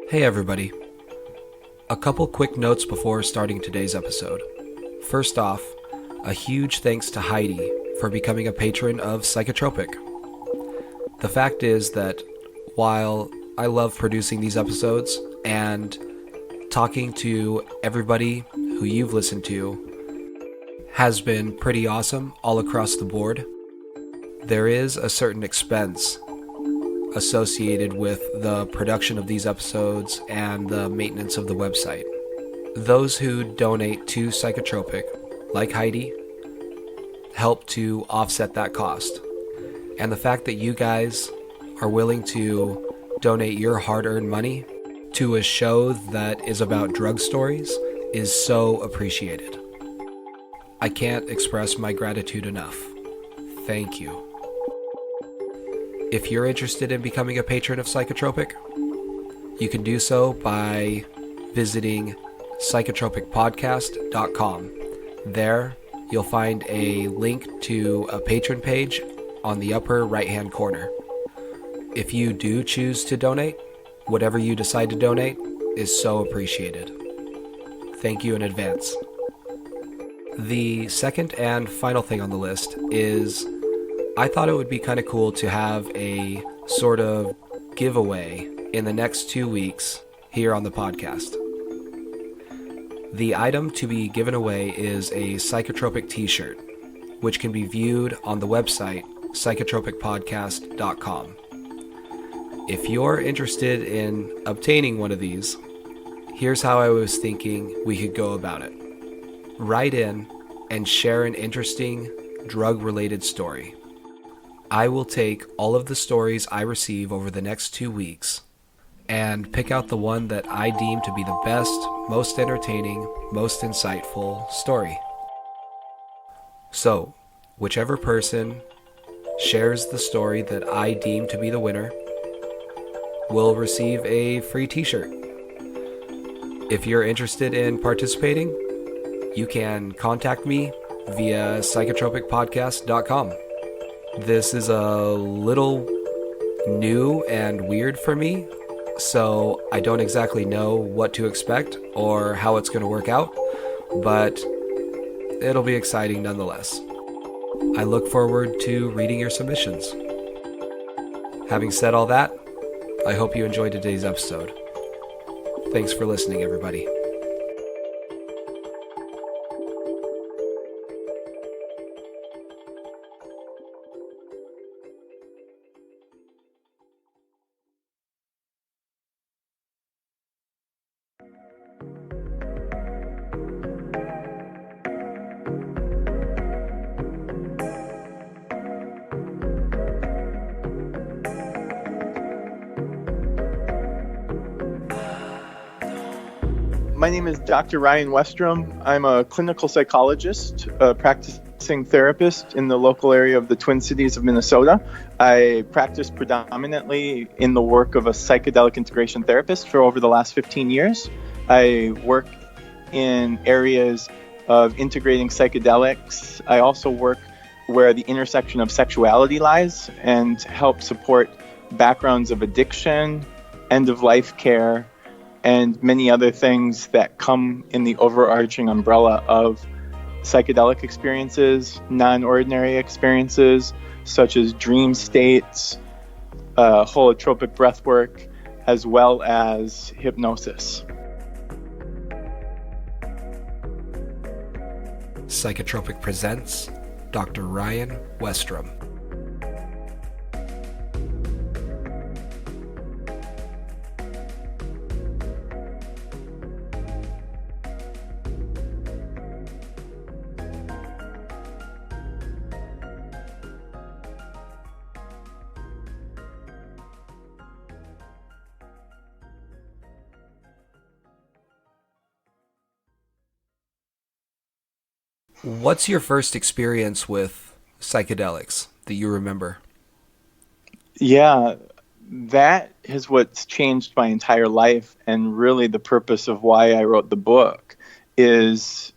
Hey everybody. A couple quick notes before starting today's episode. First off, a huge thanks to Heidi for becoming a patron of Psychotropic. The fact is that while I love producing these episodes and talking to everybody who you've listened to has been pretty awesome all across the board, there is a certain expense associated with the production of these episodes and the maintenance of the website. Those who donate to Psychotropic, like Heidi, help to offset that cost. And the fact that you guys are willing to donate your hard-earned money to a show that is about drug stories is so appreciated. I can't express my gratitude enough. Thank you. If you're interested in becoming a patron of Psychotropic, you can do so by visiting psychotropicpodcast.com. There, you'll find a link to a patron page on the upper right-hand corner. If you do choose to donate, whatever you decide to donate is so appreciated. Thank you in advance. The second and final thing on the list is I thought it would be kind of cool to have a sort of giveaway in the next 2 weeks here on the podcast. The item to be given away is a Psychotropic t-shirt, which can be viewed on the website psychotropicpodcast.com. If you're interested in obtaining one of these, here's how I was thinking we could go about it. Write in and share an interesting drug-related story. I will take all of the stories I receive over the next 2 weeks and pick out the one that I deem to be the best, most entertaining, most insightful story. So, whichever person shares the story that I deem to be the winner will receive a free t-shirt. If you're interested in participating, you can contact me via psychotropicpodcast.com. This is a little new and weird for me, so I don't exactly know what to expect or how it's going to work out, but it'll be exciting nonetheless. I look forward to reading your submissions. Having said all that, I hope you enjoyed today's episode. Thanks for listening, everybody. My name is Dr. Ryan Westrum. I'm a clinical psychologist, a practicing therapist in the local area of the Twin Cities of Minnesota. I practice predominantly in the work of a psychedelic integration therapist for over the last 15 years. I work in areas of integrating psychedelics. I also work where the intersection of sexuality lies and help support backgrounds of addiction, end-of-life care, and many other things that come in the overarching umbrella of psychedelic experiences, non-ordinary experiences, such as dream states, holotropic breathwork, as well as hypnosis. Psychotropic presents Dr. Ryan Westrum. What's your first experience with psychedelics that you remember? Yeah, that is what's changed my entire life, and really the purpose of why I wrote the book is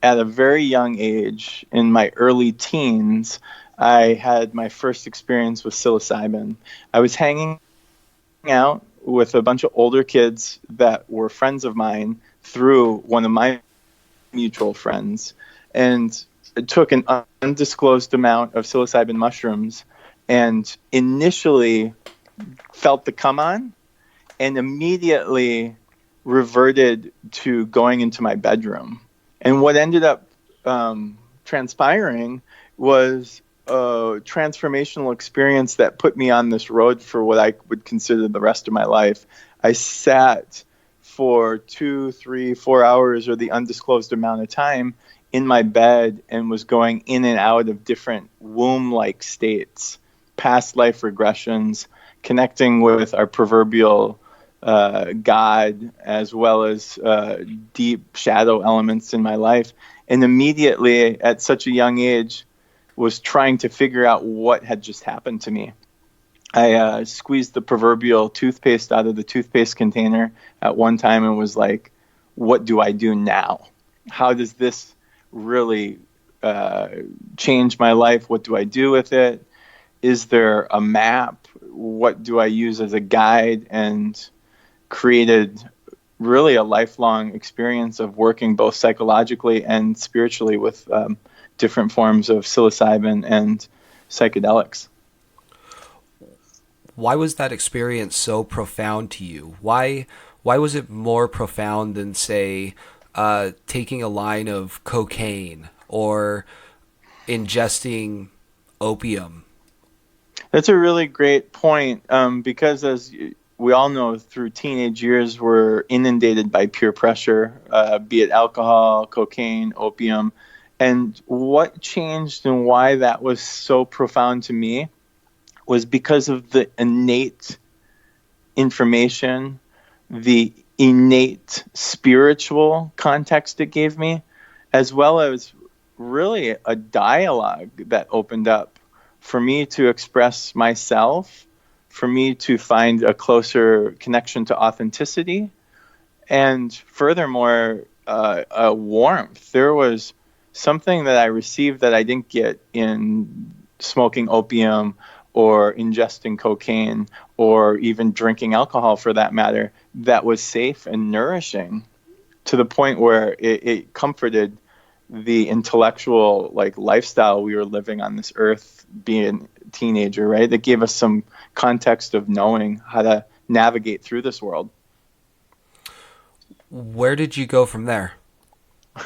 at a very young age, in my early teens, I had my first experience with psilocybin. I was hanging out with a bunch of older kids that were friends of mine through one of my mutual friends, and took an undisclosed amount of psilocybin mushrooms, and initially felt the come on, and immediately reverted to going into my bedroom. And what ended up transpiring was a transformational experience that put me on this road for what I would consider the rest of my life. I sat for 2, 3, 4 hours, or the undisclosed amount of time, in my bed, and was going in and out of different womb-like states, past life regressions, connecting with our proverbial God, as well as deep shadow elements in my life. And immediately, at such a young age, was trying to figure out what had just happened to me. I squeezed the proverbial toothpaste out of the toothpaste container at one time and was like, what do I do now? How does this really change my life? What do I do with it? Is there a map? What do I use as a guide? And created really a lifelong experience of working both psychologically and spiritually with different forms of psilocybin and psychedelics. Why was that experience so profound to you? Why was it more profound than, say, taking a line of cocaine or ingesting opium? That's a really great point, because as we all know, through teenage years, we're inundated by peer pressure, be it alcohol, cocaine, opium. And what changed and why that was so profound to me was because of the innate information, the innate spiritual context it gave me, as well as really a dialogue that opened up for me to express myself, for me to find a closer connection to authenticity, and furthermore, a warmth. There was something that I received that I didn't get in smoking opium or ingesting cocaine or even drinking alcohol, for that matter, that was safe and nourishing, to the point where it comforted the intellectual lifestyle we were living on this earth, being a teenager, right? That gave us some context of knowing how to navigate through this world. Where did you go from there?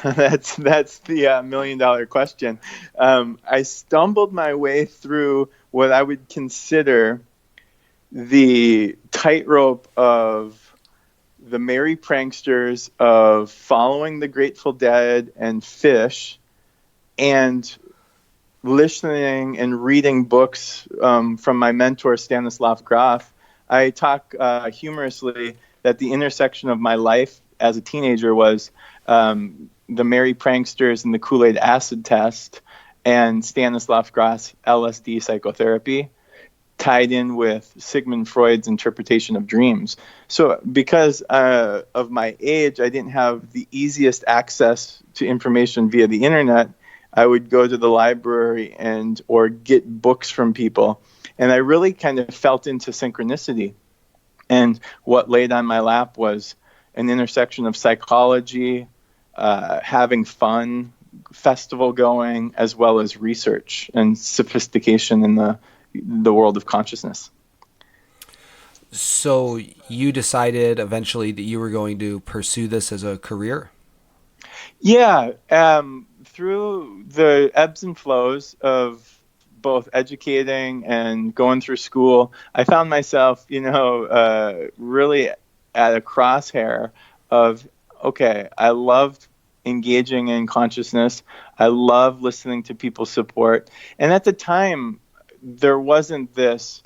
That's the $1 million question. I stumbled my way through what I would consider the tightrope of the merry pranksters of following the Grateful Dead and Fish, and listening and reading books from my mentor, Stanislav Grof. I talk humorously that the intersection of my life as a teenager was the merry pranksters and the Kool-Aid acid test, and Stanislav Grof's LSD psychotherapy, tied in with Sigmund Freud's interpretation of dreams. So because of my age, I didn't have the easiest access to information via the internet. I would go to the library or get books from people. And I really kind of felt into synchronicity. And what laid on my lap was an intersection of psychology, having fun, festival going, as well as research and sophistication in the world of consciousness. So you decided eventually that you were going to pursue this as a career? Yeah, through the ebbs and flows of both educating and going through school, I found myself, really at a crosshair of, okay, I loved engaging in consciousness. I love listening to people's support. And at the time, there wasn't this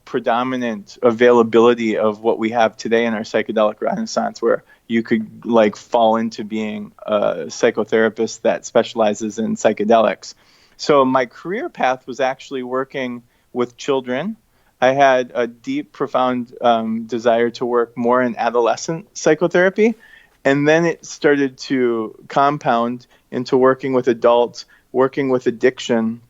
predominant availability of what we have today in our psychedelic renaissance, where you could fall into being a psychotherapist that specializes in psychedelics. So my career path was actually working with children. I had a deep, profound desire to work more in adolescent psychotherapy. And then it started to compound into working with adults, working with addiction.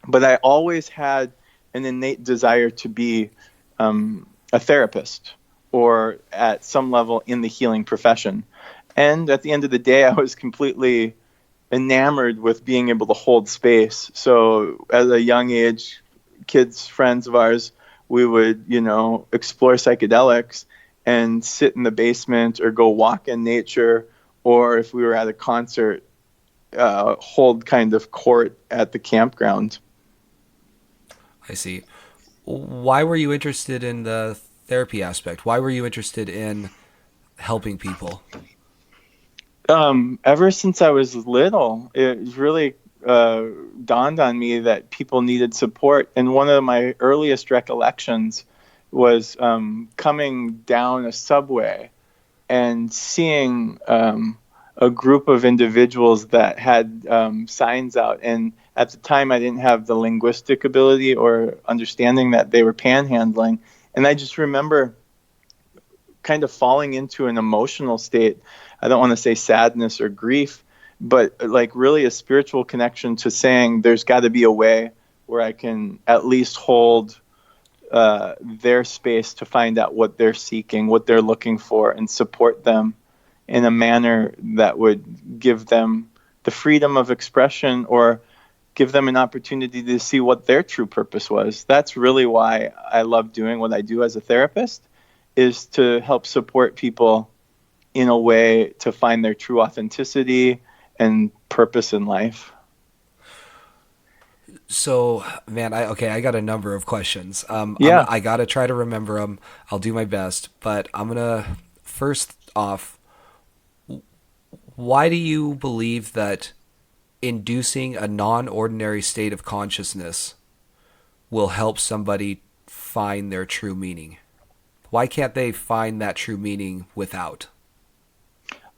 But I always had an innate desire to be a a therapist or at some level in the healing profession. And at the end of the day, I was completely enamored with being able to hold space. So at a young age, kids, friends of ours, we would, explore psychedelics and sit in the basement or go walk in nature, or if we were at a concert, hold kind of court at the campground. I see. Why were you interested in the therapy aspect? Why were you interested in helping people? Ever since I was little, it really dawned on me that people needed support. And one of my earliest recollections was coming down a subway and seeing a group of individuals that had signs out. And at the time, I didn't have the linguistic ability or understanding that they were panhandling. And I just remember kind of falling into an emotional state. I don't want to say sadness or grief, but like really a spiritual connection to saying there's got to be a way where I can at least hold their space to find out what they're seeking, what they're looking for, and support them in a manner that would give them the freedom of expression or give them an opportunity to see what their true purpose was. That's really why I love doing what I do as a therapist, is to help support people in a way to find their true authenticity and purpose in life. So, man, I got a number of questions. Yeah. I gotta try to remember them. I'll do my best, but I'm gonna first off. Why do you believe that inducing a non-ordinary state of consciousness will help somebody find their true meaning? Why can't they find that true meaning without?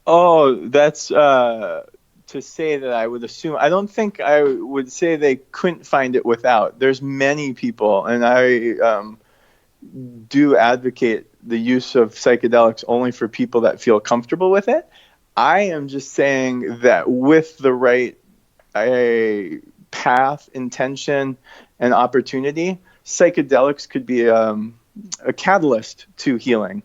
Oh, that's to say that I would assume. I don't think I would say they couldn't find it without. There's many people, and I do advocate the use of psychedelics only for people that feel comfortable with it. I am just saying that with the right path, intention, and opportunity, psychedelics could be a catalyst to healing,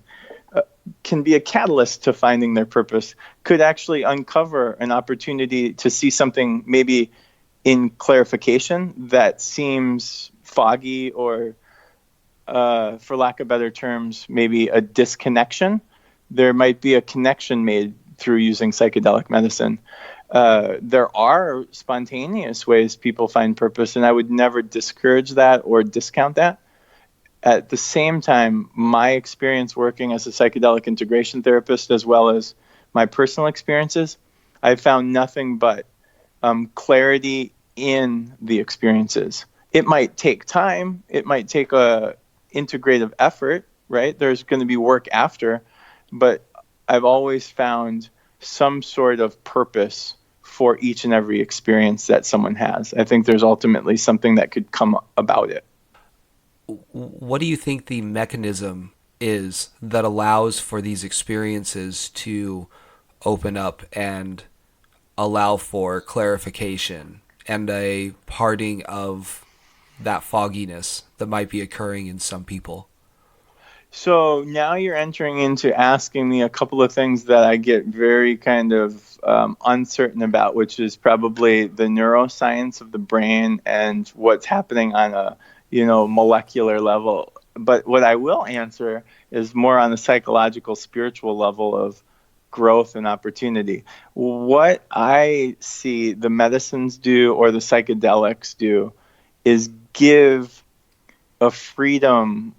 can be a catalyst to finding their purpose, could actually uncover an opportunity to see something maybe in clarification that seems foggy or, for lack of better terms, maybe a disconnection. There might be a connection made through using psychedelic medicine. There are spontaneous ways people find purpose, and I would never discourage that or discount that. At the same time, my experience working as a psychedelic integration therapist, as well as my personal experiences, I found nothing but clarity in the experiences. It might take time. It might take a integrative effort, right? There's going to be work after, but I've always found some sort of purpose for each and every experience that someone has. I think there's ultimately something that could come about it. What do you think the mechanism is that allows for these experiences to open up and allow for clarification and a parting of that fogginess that might be occurring in some people? So now you're entering into asking me a couple of things that I get very kind of uncertain about, which is probably the neuroscience of the brain and what's happening on a molecular level. But what I will answer is more on the psychological, spiritual level of growth and opportunity. What I see the medicines do or the psychedelics do is give a freedom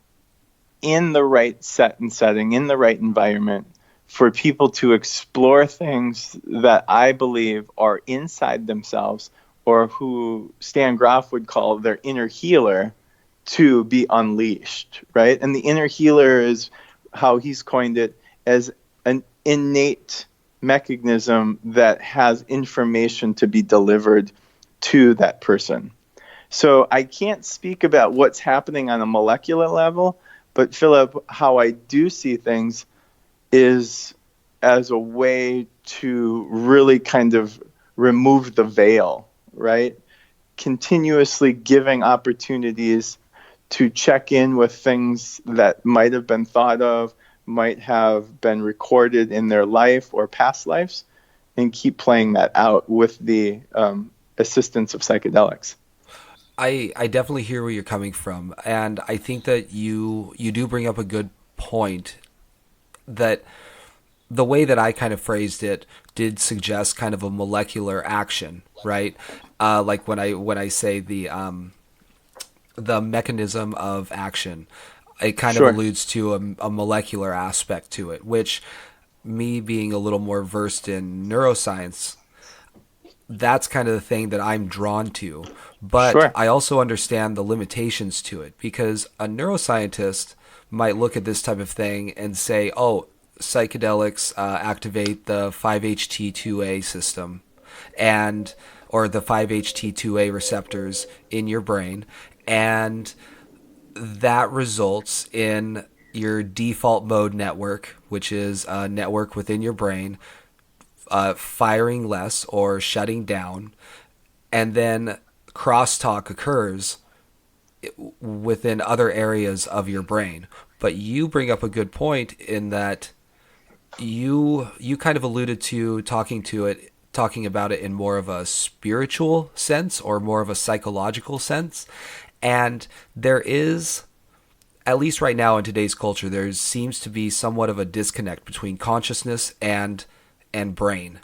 in the right set and setting, in the right environment, for people to explore things that I believe are inside themselves, or who Stan Grof would call their inner healer, to be unleashed, right? And the inner healer is how he's coined it, as an innate mechanism that has information to be delivered to that person. So I can't speak about what's happening on a molecular level, but Philip, how I do see things is as a way to really kind of remove the veil, right? Continuously giving opportunities to check in with things that might have been thought of, might have been recorded in their life or past lives, and keep playing that out with the assistance of psychedelics. I definitely hear where you're coming from, and I think that you do bring up a good point, that the way that I kind of phrased it did suggest kind of a molecular action, right? Like when I say the mechanism of action, it kind of Sure. alludes to a molecular aspect to it, which, me being a little more versed in neuroscience, that's kind of the thing that I'm drawn to. But Sure. I also understand the limitations to it, because a neuroscientist might look at this type of thing and say, oh, psychedelics activate the 5-HT2A system, and or the 5-HT2A receptors in your brain, and that results in your default mode network, which is a network within your brain, firing less or shutting down, and then crosstalk occurs within other areas of your brain. But you bring up a good point in that you kind of alluded to talking about it in more of a spiritual sense or more of a psychological sense. And there is, at least right now in today's culture, there seems to be somewhat of a disconnect between consciousness and brain,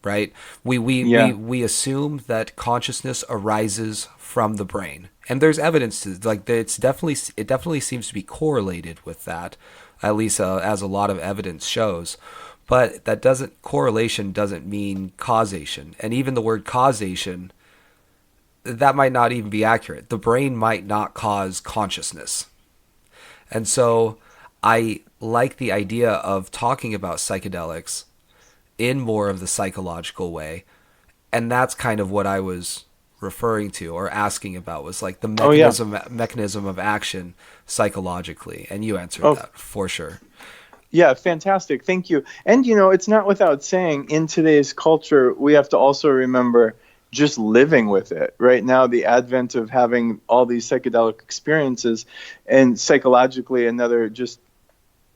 right? Yeah. We assume that consciousness arises from the brain, and there's evidence to, like, it definitely seems to be correlated with that, at least as a lot of evidence shows. But correlation doesn't mean causation, and even the word causation, that might not even be accurate. The brain might not cause consciousness. And so I like the idea of talking about psychedelics in more of the psychological way. And that's kind of what I was referring to or asking about, was like the Oh, yeah. mechanism of action psychologically. And you answered Oh, that for sure. yeah, fantastic. Thank you. And, it's not without saying, in today's culture, we have to also remember just living with it. Right now, the advent of having all these psychedelic experiences, and psychologically, another just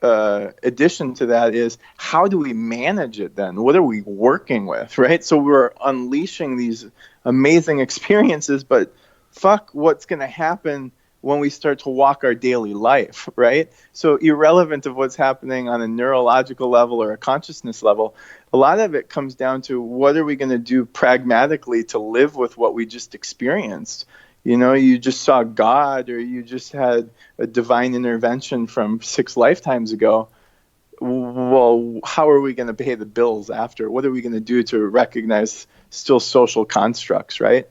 addition to that is, how do we manage it then? What are we working with, right? So we're unleashing these amazing experiences, but fuck, what's going to happen when we start to walk our daily life, right? So irrelevant of what's happening on a neurological level or a consciousness level, a lot of it comes down to, what are we going to do pragmatically to live with what we just experienced? You just saw God, or you just had a divine intervention from 6 lifetimes ago. Well, how are we going to pay the bills after? What are we going to do to recognize still social constructs, right?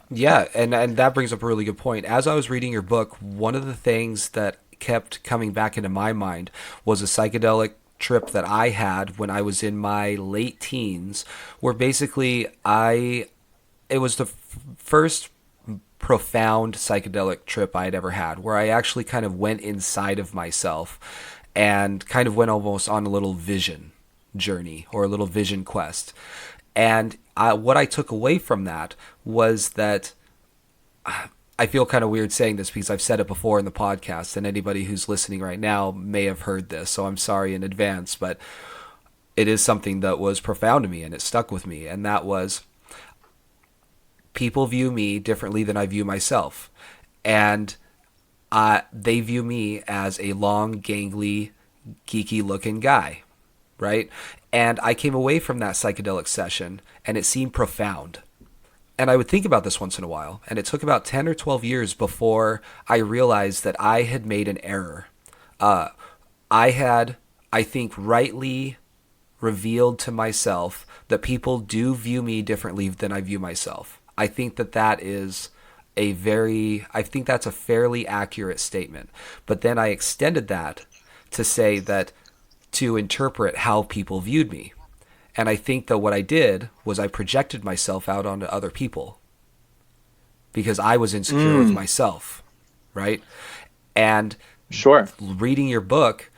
Yeah, and that brings up a really good point. As I was reading your book, one of the things that kept coming back into my mind was a psychedelic trip that I had when I was in my late teens, where basically it was the first profound psychedelic trip I had ever had, where I actually kind of went inside of myself and kind of went almost on a little vision journey or a little vision quest. And what I took away from that was that, I feel kind of weird saying this because I've said it before in the podcast, and anybody who's listening right now may have heard this, so I'm sorry in advance, but it is something that was profound to me and it stuck with me. And that was, people view me differently than I view myself. And they view me as a long, gangly, geeky looking guy, right? And I came away from that psychedelic session and it seemed profound. And I would think about this once in a while. And it took about 10 or 12 years before I realized that I had made an error. I had, I think, rightly revealed to myself that people do view me differently than I view myself. I think that is I think that's a fairly accurate statement. But then I extended that to say that, to interpret how people viewed me. And I think that what I did was I projected myself out onto other people because I was insecure with myself, right? And Sure. reading your book,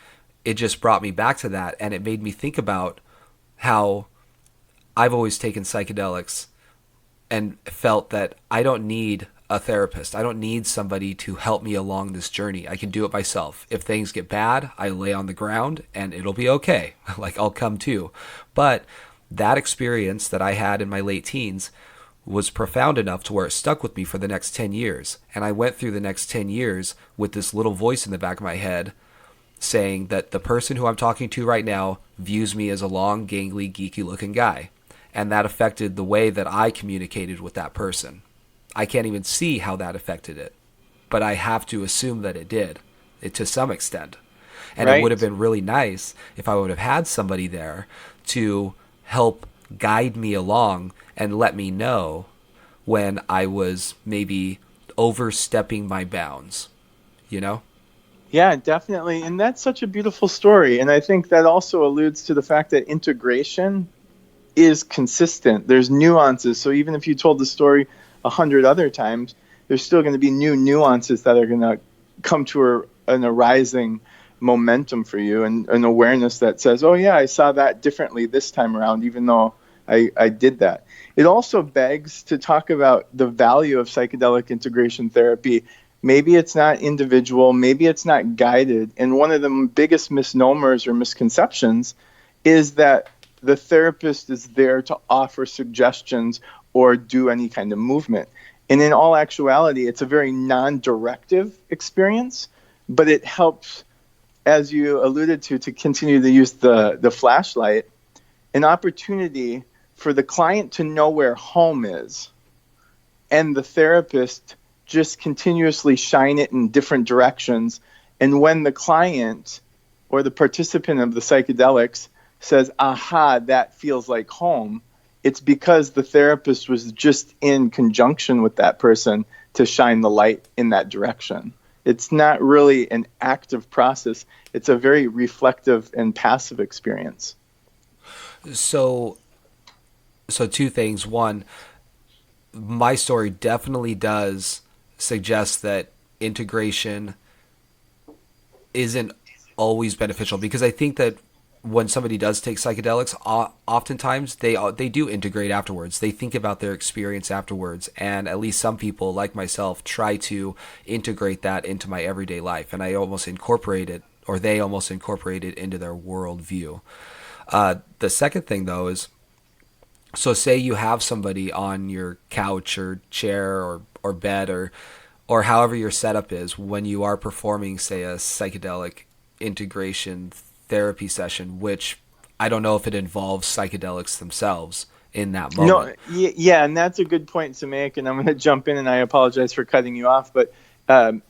it just brought me back to that, and it made me think about how I've always taken psychedelics and felt that I don't need a therapist. I don't need somebody to help me along this journey. I can do it myself. If things get bad, I lay on the ground and it'll be okay. Like, I'll come to. But that experience that I had in my late teens was profound enough to where it stuck with me for the next 10 years. And I went through the next 10 years with this little voice in the back of my head saying that the person who I'm talking to right now views me as a long, gangly, geeky looking guy. And that affected the way that I communicated with that person. I can't even see how that affected it, but I have to assume that it did, to some extent. And Right. It would have been really nice if I would have had somebody there to help guide me along and let me know when I was maybe overstepping my bounds, you know? Yeah, definitely. And that's such a beautiful story. And I think that also alludes to the fact that integration is consistent. There's nuances. So even if you told the story 100 other times, there's still going to be new nuances that are going to come to an arising momentum for you, and an awareness that says, oh yeah, I saw that differently this time around, even though I did that. It also begs to talk about the value of psychedelic integration therapy. Maybe it's not individual, maybe it's not guided. And one of the biggest misnomers or misconceptions is that the therapist is there to offer suggestions or do any kind of movement. And in all actuality, it's a very non-directive experience, but it helps, as you alluded to continue to use the flashlight, an opportunity for the client to know where home is, and the therapist just continuously shine it in different directions. And when the client or the participant of the psychedelics says, aha, that feels like home, it's because the therapist was just in conjunction with that person to shine the light in that direction. It's not really an active process. It's a very reflective and passive experience. So two things. One, my story definitely does suggest that integration isn't always beneficial, because I think that when somebody does take psychedelics, oftentimes they do integrate afterwards. They think about their experience afterwards, and at least some people, like myself, try to integrate that into my everyday life, and I almost incorporate it, or they almost incorporate it into their worldview. The second thing, though, is, so say you have somebody on your couch or chair or bed or however your setup is when you are performing, say, a psychedelic integration therapy session, which I don't know if it involves psychedelics themselves in that moment. No, yeah, and that's a good point to make, and I'm going to jump in, and I apologize for cutting you off, but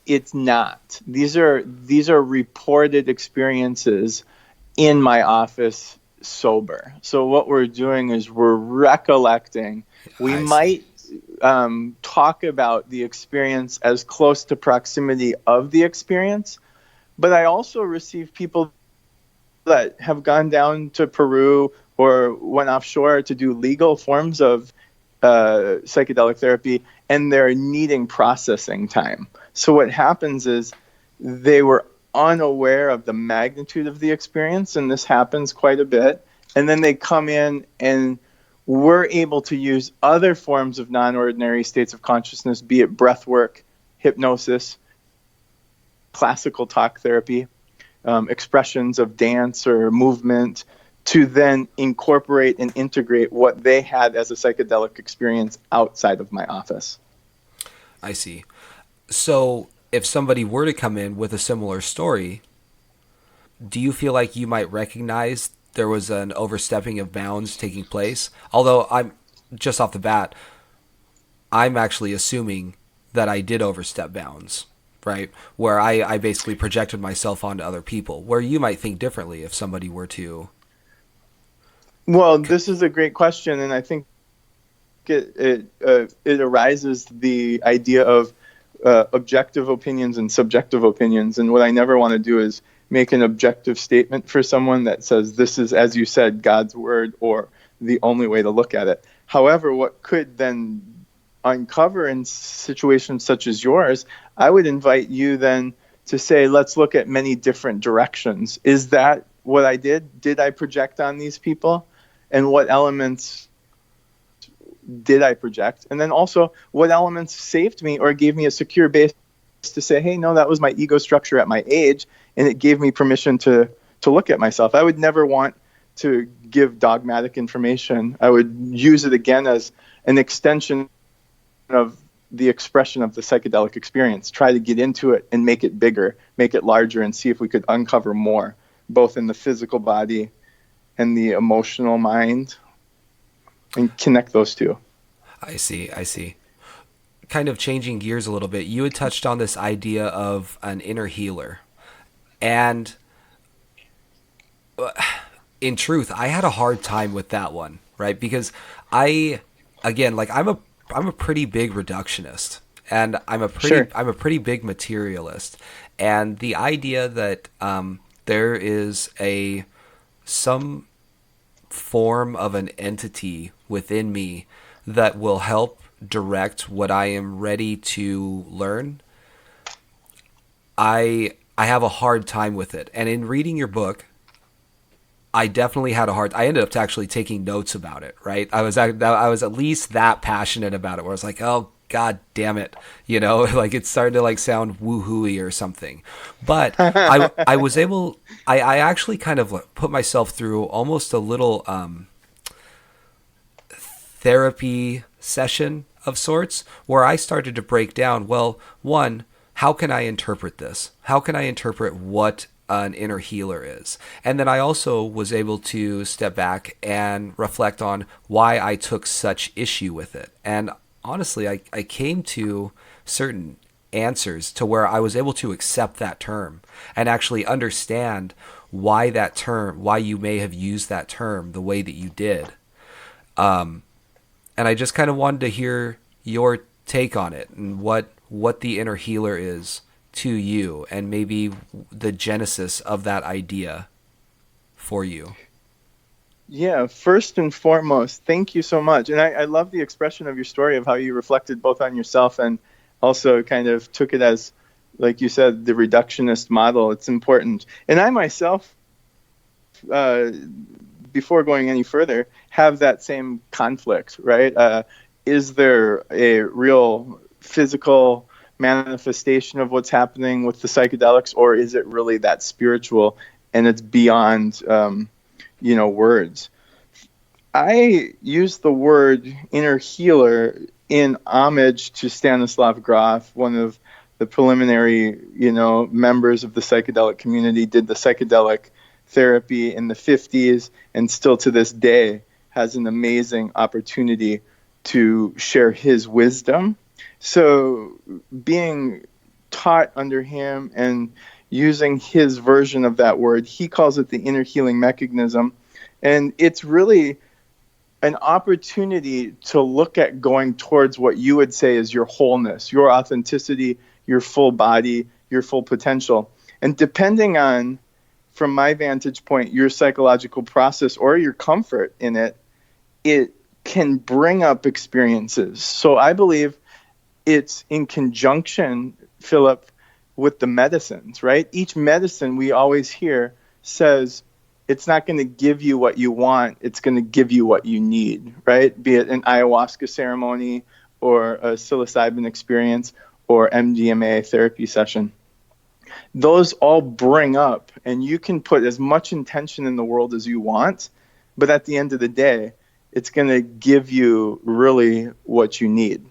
it's not. These are reported experiences in my office sober. So what we're doing is we're recollecting. We might talk about the experience as close to proximity of the experience, but I also receive people that have gone down to Peru or went offshore to do legal forms of psychedelic therapy, and they're needing processing time. So what happens is they were unaware of the magnitude of the experience, and this happens quite a bit, and then they come in and we're able to use other forms of non-ordinary states of consciousness, be it breath work, hypnosis, classical talk therapy, expressions of dance or movement, to then incorporate and integrate what they had as a psychedelic experience outside of my office. I see. So if somebody were to come in with a similar story, do you feel like you might recognize there was an overstepping of bounds taking place? Although I'm just off the bat, I'm actually assuming that I did overstep bounds, right? Where I basically projected myself onto other people, where you might think differently if somebody were to. Well, this is a great question, and I think it arises the idea of objective opinions and subjective opinions. And what I never want to do is make an objective statement for someone that says this is, as you said, God's word or the only way to look at it. However, what could then uncover in situations such as yours, I would invite you then to say, let's look at many different directions. Is that what I did? Did I project on these people? And what elements did I project? And then also, what elements saved me or gave me a secure base to say, hey, no, that was my ego structure at my age, and it gave me permission to look at myself. I would never want to give dogmatic information. I would use it again as an extension of the expression of the psychedelic experience, try to get into it and make it bigger, make it larger, and see if we could uncover more, both in the physical body and the emotional mind, and connect those two. I see. Kind of changing gears a little bit, you had touched on this idea of an inner healer. And in truth, I had a hard time with that one, right? Because again, like I'm a pretty big reductionist, and I'm a pretty big materialist. And the idea that there is some form of an entity within me that will help direct what I am ready to learn, I have a hard time with it. And in reading your book, I definitely had I ended up actually taking notes about it, right? I was at least that passionate about it, where I was like, oh, God damn it. You know, like it started to like sound woohooey or something. But I was able, I actually kind of put myself through almost a little therapy session of sorts, where I started to break down, well, one, how can I interpret this? How can I interpret what an inner healer is? And then I also was able to step back and reflect on why I took such issue with it. And honestly, I came to certain answers to where I was able to accept that term and actually understand why you may have used that term the way that you did. And I just kind of wanted to hear your take on it and what the inner healer is to you, and maybe the genesis of that idea for you. Yeah, first and foremost, thank you so much. And I love the expression of your story of how you reflected both on yourself and also kind of took it as, like you said, the reductionist model. It's important. And I myself, before going any further, have that same conflict, right? Is there a real physical manifestation of what's happening with the psychedelics, or is it really that spiritual and it's beyond, words? I use the word inner healer in homage to Stanislav Grof, one of the preliminary, members of the psychedelic community, did the psychedelic therapy in the 50s, and still to this day has an amazing opportunity to share his wisdom. So being taught under him and using his version of that word, he calls it the inner healing mechanism. And it's really an opportunity to look at going towards what you would say is your wholeness, your authenticity, your full body, your full potential. And depending on, from my vantage point, your psychological process or your comfort in it, it can bring up experiences. So I believe it's in conjunction, Philip, with the medicines, right? Each medicine we always hear says it's not going to give you what you want, it's going to give you what you need, right? Be it an ayahuasca ceremony or a psilocybin experience or MDMA therapy session. Those all bring up, and you can put as much intention in the world as you want, but at the end of the day, it's going to give you really what you need.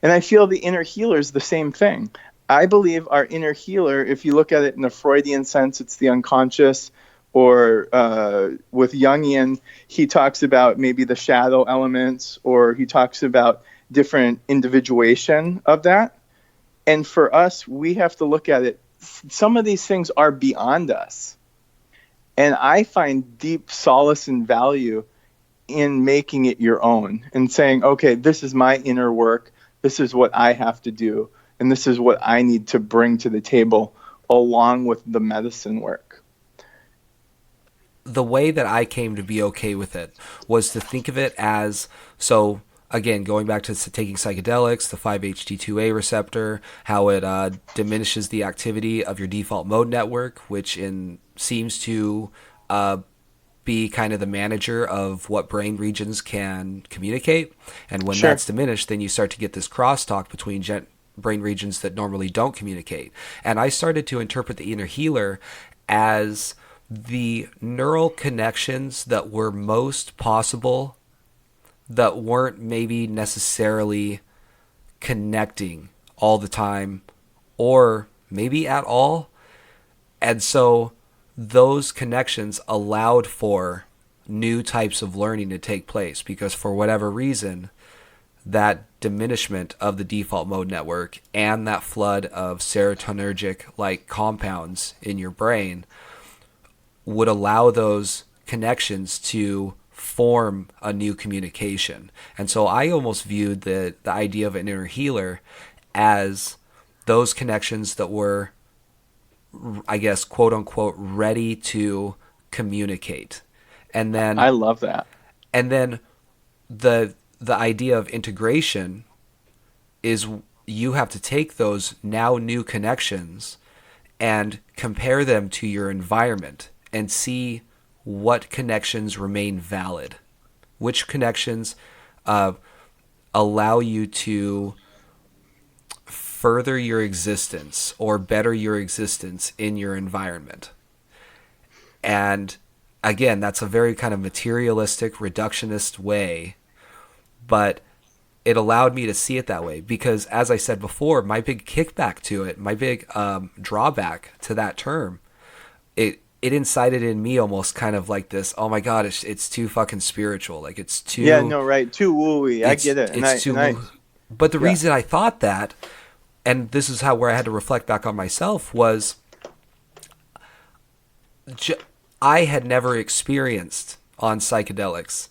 And I feel the inner healer is the same thing. I believe our inner healer, if you look at it in a Freudian sense, it's the unconscious, or with Jungian, he talks about maybe the shadow elements, or he talks about different individuation of that. And for us, we have to look at it. Some of these things are beyond us. And I find deep solace and value in making it your own and saying, okay, this is my inner work. This is what I have to do. And this is what I need to bring to the table along with the medicine work. The way that I came to be okay with it was to think of it as, so again, going back to taking psychedelics, the 5-HT2A receptor, how it diminishes the activity of your default mode network, which seems to be kind of the manager of what brain regions can communicate. And when Sure. that's diminished, then you start to get this crosstalk between brain regions that normally don't communicate. And I started to interpret the inner healer as the neural connections that were most possible that weren't maybe necessarily connecting all the time or maybe at all. And so those connections allowed for new types of learning to take place because for whatever reason, that diminishment of the default mode network and that flood of serotonergic like compounds in your brain would allow those connections to form a new communication. And so I almost viewed the idea of an inner healer as those connections that were, I guess, quote unquote, ready to communicate. And then I love that. And then the idea of integration is you have to take those now new connections and compare them to your environment and see what connections remain valid, which connections allow you to further your existence or better your existence in your environment. And again, that's a very kind of materialistic, reductionist way, but it allowed me to see it that way because, as I said before, my big kickback to it, my big drawback to that term, it incited in me almost kind of like this, oh my God, it's too fucking spiritual. Like it's too... Yeah, no, right. Too woo-y. I get it. But the reason I thought that, and this is where I had to reflect back on myself, was I had never experienced on psychedelics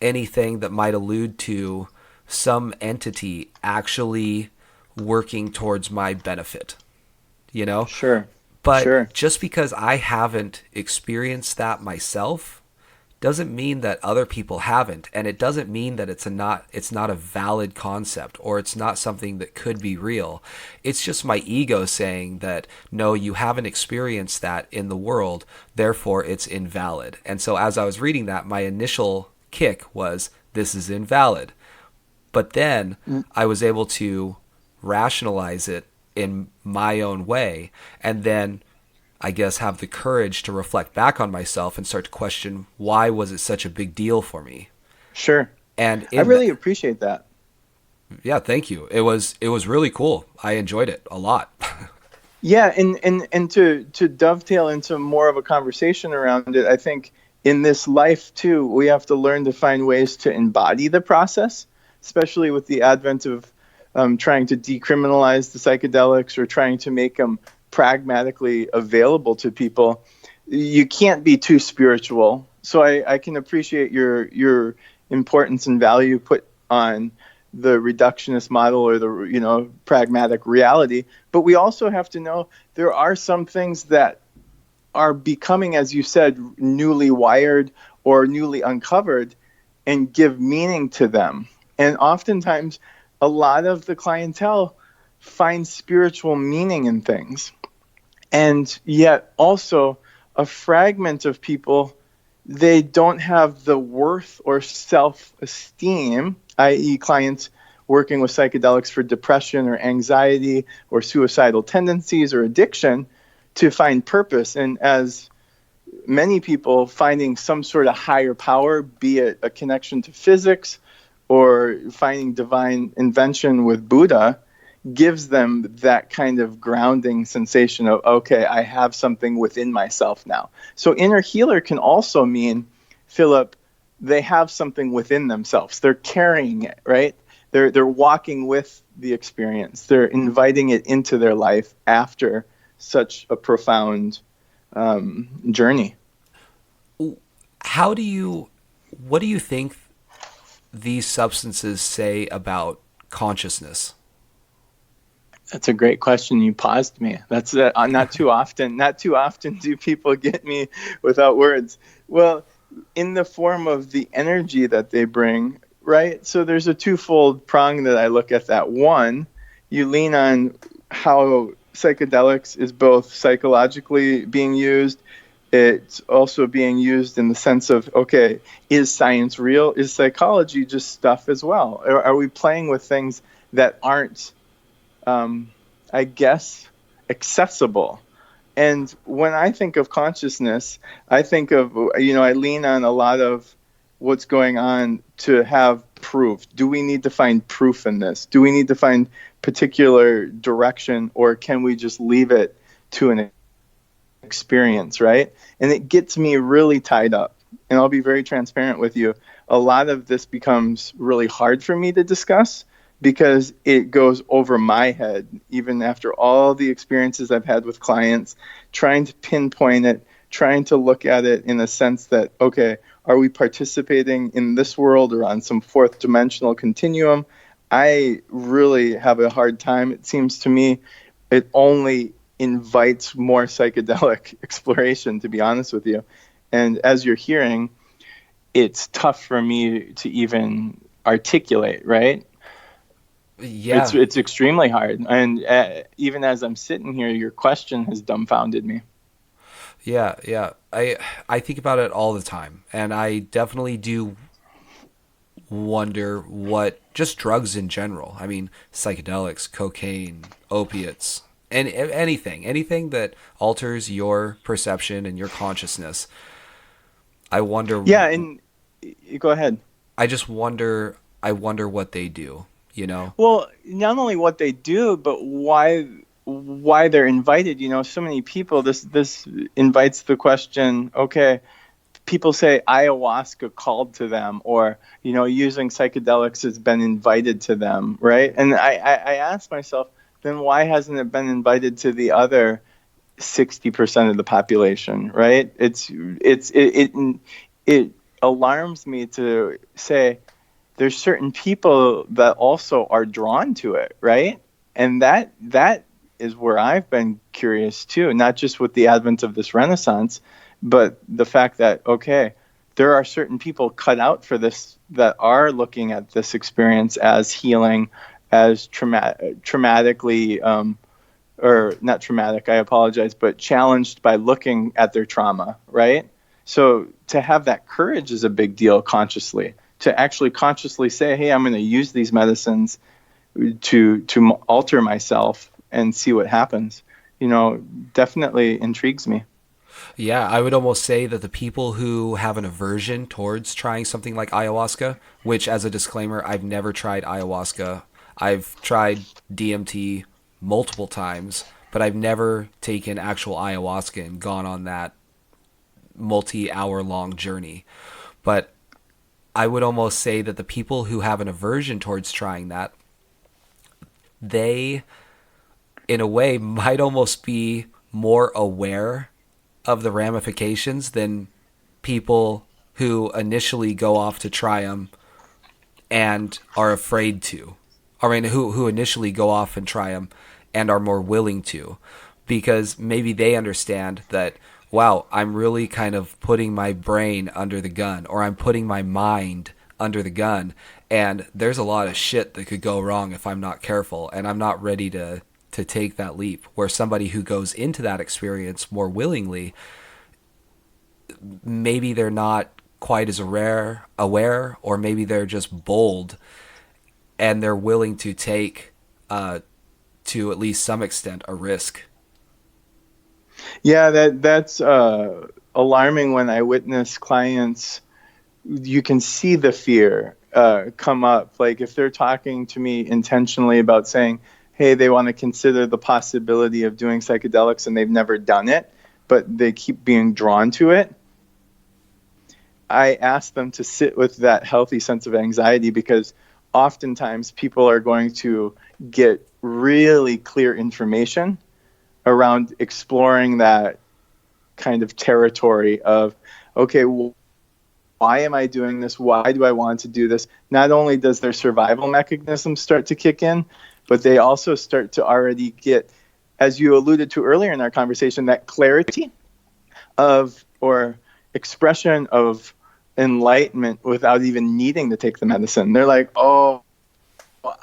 anything that might allude to some entity actually working towards my benefit, you know? Sure. But just because I haven't experienced that myself doesn't mean that other people haven't, and it doesn't mean that it's not a valid concept or it's not something that could be real. It's just my ego saying that no, you haven't experienced that in the world, therefore it's invalid. And so as I was reading that, my initial kick was this is invalid. But then I was able to rationalize it in my own way, and then I guess have the courage to reflect back on myself and start to question why was it such a big deal for me. Sure. And I really appreciate that. Yeah, thank you. It was really cool. I enjoyed it a lot. Yeah, and to dovetail into more of a conversation around it, I think in this life too, we have to learn to find ways to embody the process, especially with the advent of trying to decriminalize the psychedelics or trying to make them pragmatically available to people. You can't be too spiritual. So I can appreciate your importance and value put on the reductionist model or the pragmatic reality. But we also have to know there are some things that are becoming, as you said, newly wired or newly uncovered and give meaning to them. And oftentimes a lot of the clientele finds spiritual meaning in things. And yet also a fragment of people, they don't have the worth or self-esteem, i.e. clients working with psychedelics for depression or anxiety or suicidal tendencies or addiction, to find purpose. And as many people finding some sort of higher power, be it a connection to physics or finding divine invention with Buddha, gives them that kind of grounding sensation of, okay, I have something within myself now. So inner healer can also mean, Philip, they have something within themselves. They're carrying it, right? They're walking with the experience. They're inviting it into their life after such a profound journey. What do you think these substances say about consciousness? That's a great question. You paused me. That's not too often. Not too often do people get me without words. Well, in the form of the energy that they bring, right? So there's a twofold prong that I look at that. One, you lean on how psychedelics is both psychologically being used It's also being used in the sense of, okay, is science real? Is psychology just stuff as well? Or are we playing with things that aren't, I guess, accessible? And when I think of consciousness, I think of, I lean on a lot of what's going on to have proof. Do we need to find proof in this? Do we need to find particular direction, or can we just leave it to an experience, right? And it gets me really tied up. And I'll be very transparent with you. A lot of this becomes really hard for me to discuss because it goes over my head, even after all the experiences I've had with clients, trying to pinpoint it, trying to look at it in a sense that, okay, are we participating in this world or on some fourth dimensional continuum? I really have a hard time. It seems to me it only invites more psychedelic exploration, to be honest with you. And as you're hearing, it's tough for me to even articulate, right? Yeah. It's extremely hard. And even as I'm sitting here, your question has dumbfounded me. Yeah. I think about it all the time, and I definitely do wonder what just drugs in general. I mean, psychedelics, cocaine, opiates, and anything that alters your perception and your consciousness. I wonder. Yeah, and go ahead. I wonder what they do, you know? Well, not only what they do, but why they're invited. So many people. This invites the question. Okay, people say ayahuasca called to them, or using psychedelics has been invited to them, right? And I ask myself, then why hasn't it been invited to the other 60% of the population, right? It alarms me to say there's certain people that also are drawn to it, right? And that is where I've been curious too, not just with the advent of this renaissance, but the fact that, okay, there are certain people cut out for this that are looking at this experience as healing, as traumatically, or not traumatic, I apologize, but challenged by looking at their trauma, right? So to have that courage is a big deal consciously, to actually consciously say, hey, I'm going to use these medicines to alter myself and see what happens, definitely intrigues me. Yeah, I would almost say that the people who have an aversion towards trying something like ayahuasca, which, as a disclaimer, I've never tried ayahuasca. I've tried DMT multiple times, but I've never taken actual ayahuasca and gone on that multi-hour long journey. But I would almost say that the people who have an aversion towards trying that, they, in a way, might almost be more aware of the ramifications than people who initially go off to try them and are afraid to. I mean, who initially go off and try them and are more willing to, because maybe they understand that, wow, I'm really kind of putting my brain under the gun, or I'm putting my mind under the gun, and there's a lot of shit that could go wrong if I'm not careful, and I'm not ready to take that leap. Where somebody who goes into that experience more willingly, maybe they're not quite as aware, or maybe they're just bold and they're willing to take, to at least some extent, a risk. Yeah, that's alarming when I witness clients. You can see the fear come up. Like if they're talking to me intentionally about saying, hey, they want to consider the possibility of doing psychedelics and they've never done it, but they keep being drawn to it. I ask them to sit with that healthy sense of anxiety, because oftentimes people are going to get really clear information around exploring that kind of territory of, okay, why am I doing this? Why do I want to do this? Not only does their survival mechanism start to kick in, but they also start to already get, as you alluded to earlier in our conversation, that clarity of, or expression of enlightenment without even needing to take the medicine. They're like, oh,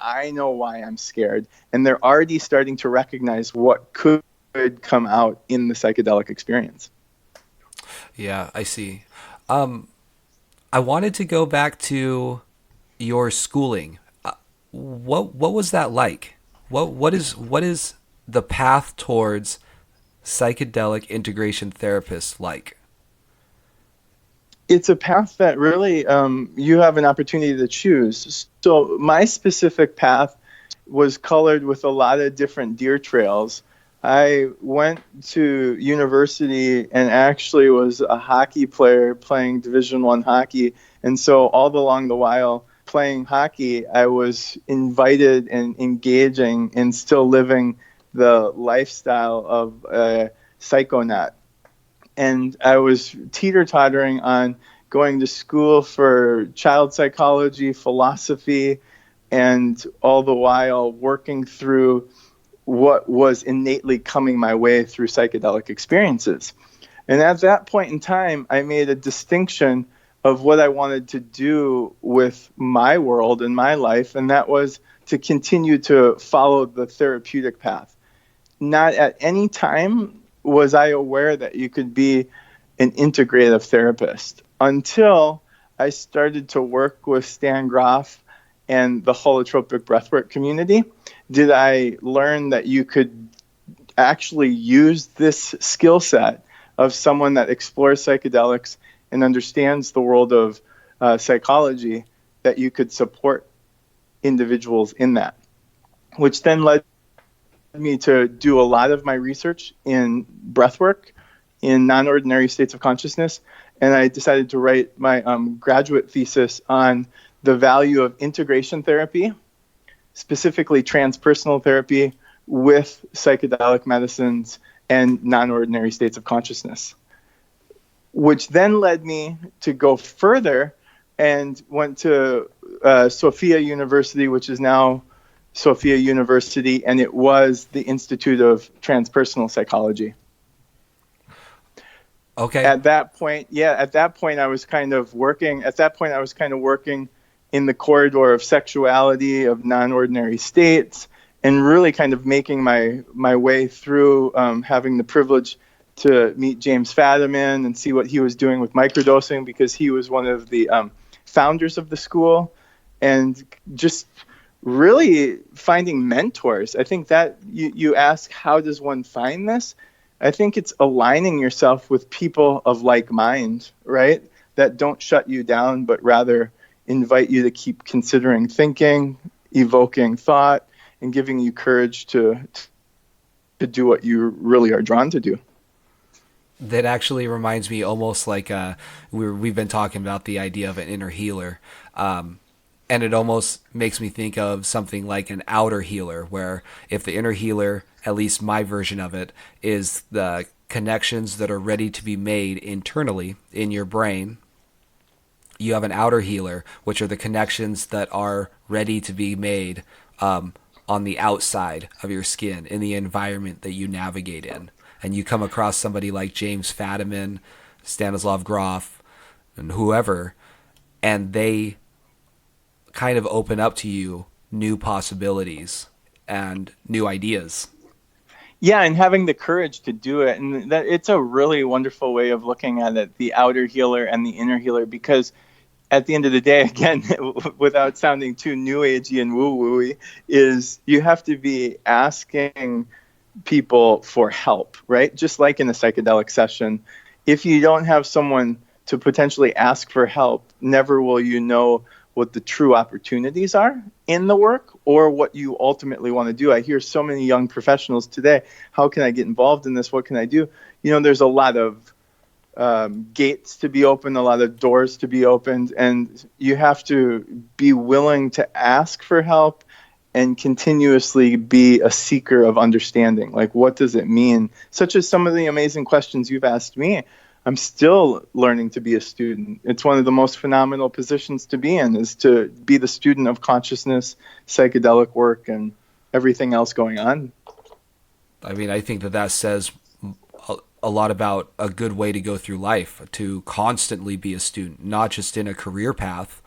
I know why I'm scared. And they're already starting to recognize what could come out in the psychedelic experience. Yeah, I see. I wanted to go back to your schooling. What was that like? What is the path towards psychedelic integration therapist like? It's a path that really you have an opportunity to choose. So my specific path was colored with a lot of different deer trails. I went to university and actually was a hockey player playing Division One hockey, and so all along the while playing hockey, I was invited and engaging and still living the lifestyle of a psychonaut. And I was teeter-tottering on going to school for child psychology, philosophy, and all the while working through what was innately coming my way through psychedelic experiences. And at that point in time, I made a distinction of what I wanted to do with my world and my life, and that was to continue to follow the therapeutic path. Not at any time was I aware that you could be an integrative therapist until I started to work with Stan Groff and the holotropic breathwork community. Did I learn that you could actually use this skill set of someone that explores psychedelics and understands the world of psychology, that you could support individuals in that, which then led me to do a lot of my research in breathwork in non-ordinary states of consciousness, and I decided to write my graduate thesis on the value of integration therapy, specifically transpersonal therapy with psychedelic medicines and non-ordinary states of consciousness, which then led me to go further and went to Sophia University, which is now Sophia University, and it was the Institute of Transpersonal Psychology. Okay. At that point, I was kind of working in the corridor of sexuality, of non-ordinary states, and really kind of making my way through, having the privilege to meet James Fadiman and see what he was doing with microdosing, because he was one of the founders of the school, and just really finding mentors. I think that you ask, how does one find this? I think it's aligning yourself with people of like mind, right? That don't shut you down, but rather invite you to keep considering thinking, evoking thought, and giving you courage to do what you really are drawn to do. That actually reminds me almost like we've been talking about the idea of an inner healer. And it almost makes me think of something like an outer healer, where if the inner healer, at least my version of it, is the connections that are ready to be made internally in your brain, you have an outer healer, which are the connections that are ready to be made on the outside of your skin, in the environment that you navigate in. And you come across somebody like James Fadiman, Stanislav Grof, and whoever, and they kind of open up to you new possibilities and new ideas. Yeah, and having the courage to do it. And that it's a really wonderful way of looking at it, the outer healer and the inner healer, because at the end of the day, again, without sounding too new agey and woo-wooey, is you have to be asking people for help, right? Just like in a psychedelic session, if you don't have someone to potentially ask for help, never will you know what the true opportunities are in the work or what you ultimately want to do. I hear so many young professionals today, how can I get involved in this? What can I do? You know, there's a lot of gates to be opened, a lot of doors to be opened, and you have to be willing to ask for help and continuously be a seeker of understanding. Like, what does it mean? Such as some of the amazing questions you've asked me. I'm still learning to be a student. It's one of the most phenomenal positions to be in, is to be the student of consciousness, psychedelic work, and everything else going on. I mean, I think that says a lot about a good way to go through life, to constantly be a student, not just in a career path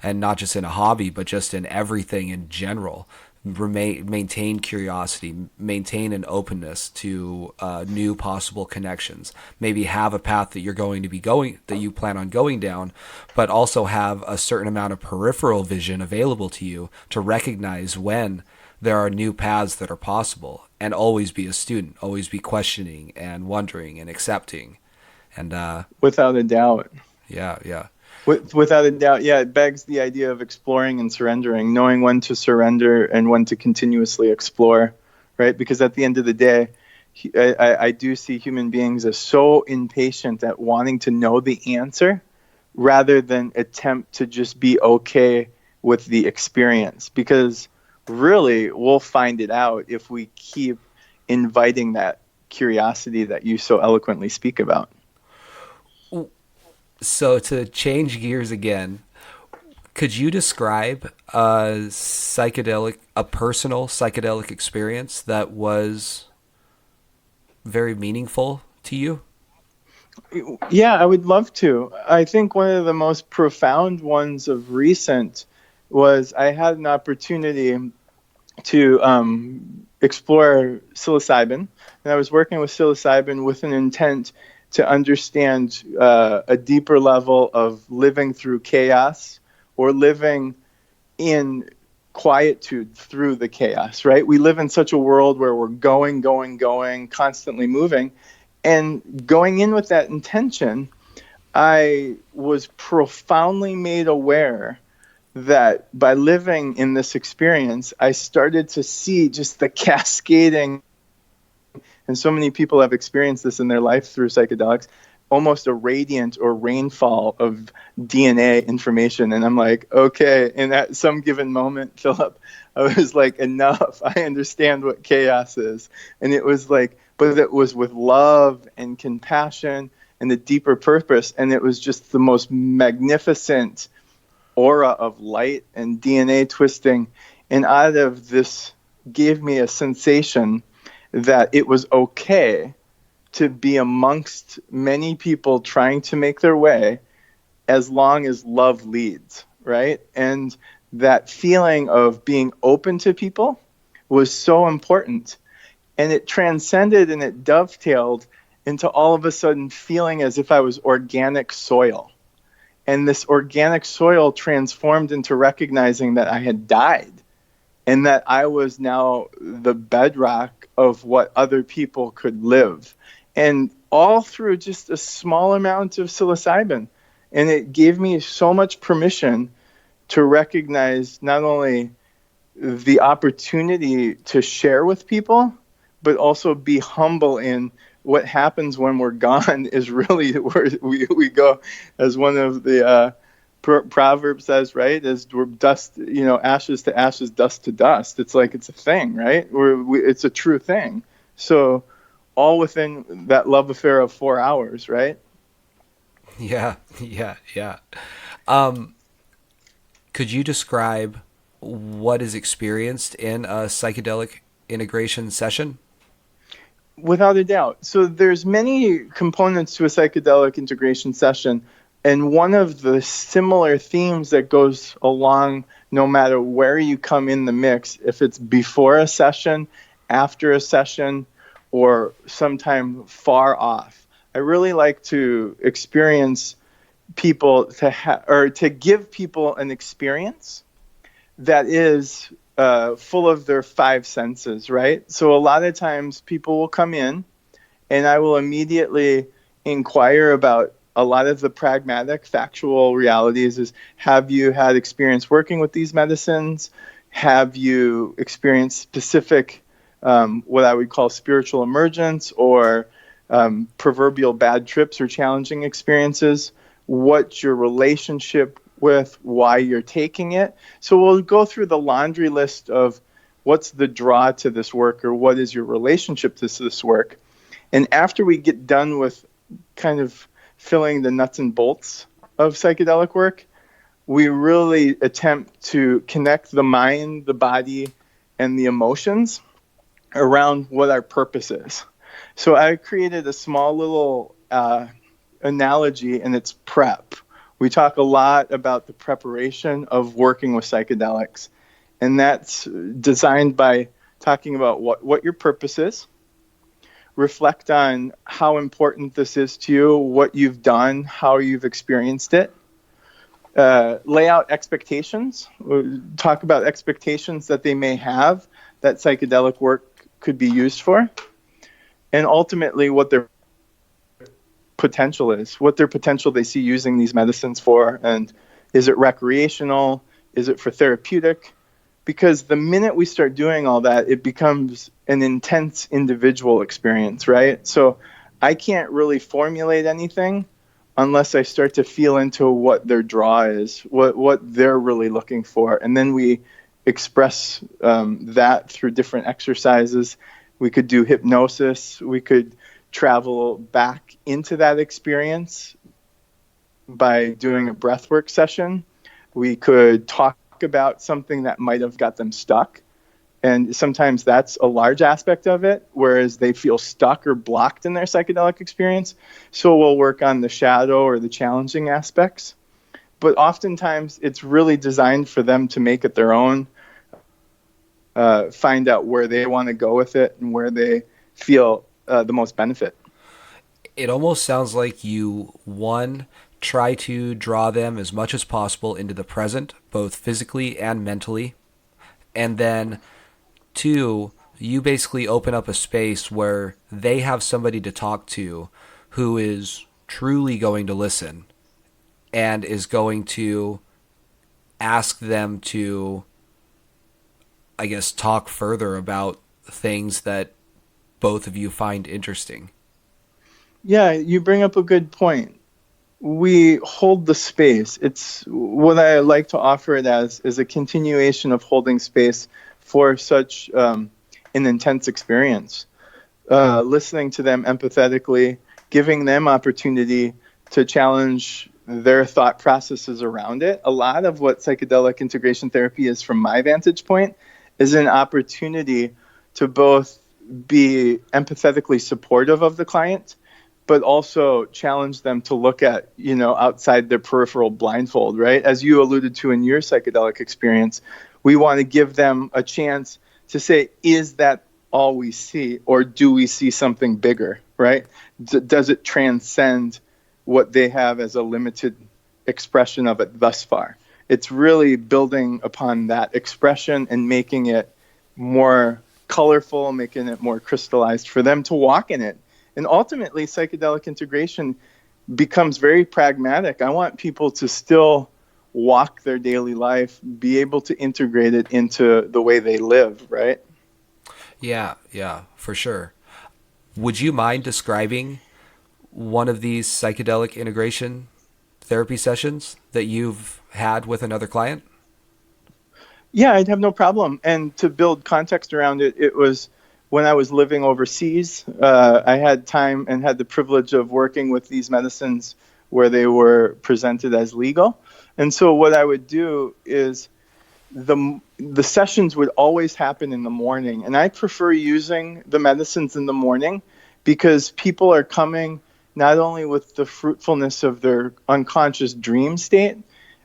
and not just in a hobby, but just in everything in general. maintain curiosity, maintain an openness to new possible connections. Maybe have a path that that you plan on going down, but also have a certain amount of peripheral vision available to you to recognize when there are new paths that are possible, and always be a student, always be questioning and wondering and accepting. And without a doubt. yeah. Without a doubt, yeah, it begs the idea of exploring and surrendering, knowing when to surrender and when to continuously explore, right? Because at the end of the day, I do see human beings as so impatient at wanting to know the answer rather than attempt to just be okay with the experience. Because really, we'll find it out if we keep inviting that curiosity that you so eloquently speak about. So to change gears again, could you describe a personal psychedelic experience that was very meaningful to you? Yeah, I would love to. I think one of the most profound ones of recent was I had an opportunity to explore psilocybin, and I was working with psilocybin with an intent to understand a deeper level of living through chaos or living in quietude through the chaos, right? We live in such a world where we're going, constantly moving. And going in with that intention, I was profoundly made aware that by living in this experience, I started to see just the cascading, and so many people have experienced this in their life through psychedelics, almost a radiant or rainfall of DNA information. And I'm like, okay. And at some given moment, Philip, I was like, enough. I understand what chaos is. And it was like, but it was with love and compassion and a deeper purpose. And it was just the most magnificent aura of light and DNA twisting. And out of this gave me a sensation that it was okay to be amongst many people trying to make their way as long as love leads, right? And that feeling of being open to people was so important. And it transcended and it dovetailed into all of a sudden feeling as if I was organic soil. And this organic soil transformed into recognizing that I had died and that I was now the bedrock of what other people could live. And all through just a small amount of psilocybin. And it gave me so much permission to recognize not only the opportunity to share with people, but also be humble in what happens when we're gone is really where we go, as one of the Proverbs says, right? As we're dust, ashes to ashes, dust to dust. It's like it's a thing, right? It's a true thing. So all within that love affair of 4 hours, right? Yeah. Could you describe what is experienced in a psychedelic integration session? Without a doubt. So there's many components to a psychedelic integration session. And one of the similar themes that goes along no matter where you come in the mix, if it's before a session, after a session, or sometime far off, I really like to experience people to give people an experience that is full of their five senses, right? So a lot of times people will come in and I will immediately inquire about a lot of the pragmatic, factual realities is, have you had experience working with these medicines? Have you experienced specific, what I would call spiritual emergence or proverbial bad trips or challenging experiences? What's your relationship with why you're taking it? So we'll go through the laundry list of what's the draw to this work or what is your relationship to this work. And after we get done with kind of filling the nuts and bolts of psychedelic work, we really attempt to connect the mind, the body, and the emotions around what our purpose is. So I created a small little analogy, and it's prep. We talk a lot about the preparation of working with psychedelics. And that's designed by talking about what your purpose is, reflect on how important this is to you, what you've done, how you've experienced it, lay out expectations, talk about expectations that they may have that psychedelic work could be used for, and ultimately what their potential is, what their potential they see using these medicines for, and is it recreational, is it for therapeutic? Because the minute we start doing all that, it becomes an intense individual experience, right? So I can't really formulate anything unless I start to feel into what their draw is, what they're really looking for. And then we express that through different exercises. We could do hypnosis. We could travel back into that experience by doing a breathwork session. We could talk about something that might have got them stuck. And sometimes that's a large aspect of it, whereas they feel stuck or blocked in their psychedelic experience. So we'll work on the shadow or the challenging aspects. But oftentimes it's really designed for them to make it their own, find out where they want to go with it and where they feel the most benefit. It almost sounds like you, one, try to draw them as much as possible into the present, both physically and mentally. And then two, you basically open up a space where they have somebody to talk to who is truly going to listen and is going to ask them to, I guess, talk further about things that both of you find interesting. Yeah, you bring up a good point. We hold the space. It's what I like to offer it as is a continuation of holding space for such an intense experience. Listening to them empathetically, giving them opportunity to challenge their thought processes around it. A lot of what psychedelic integration therapy is, from my vantage point, is an opportunity to both be empathetically supportive of the client, but also challenge them to look at, outside their peripheral blindfold, right? As you alluded to in your psychedelic experience, we want to give them a chance to say, is that all we see, or do we see something bigger, right? Does it transcend what they have as a limited expression of it thus far? It's really building upon that expression and making it more colorful, making it more crystallized for them to walk in it. And ultimately, psychedelic integration becomes very pragmatic. I want people to still walk their daily life, be able to integrate it into the way they live, right? Yeah, for sure. Would you mind describing one of these psychedelic integration therapy sessions that you've had with another client? Yeah, I'd have no problem. And to build context around it, it was when I was living overseas. I had time and had the privilege of working with these medicines where they were presented as legal. And so what I would do is the sessions would always happen in the morning. And I prefer using the medicines in the morning because people are coming not only with the fruitfulness of their unconscious dream state,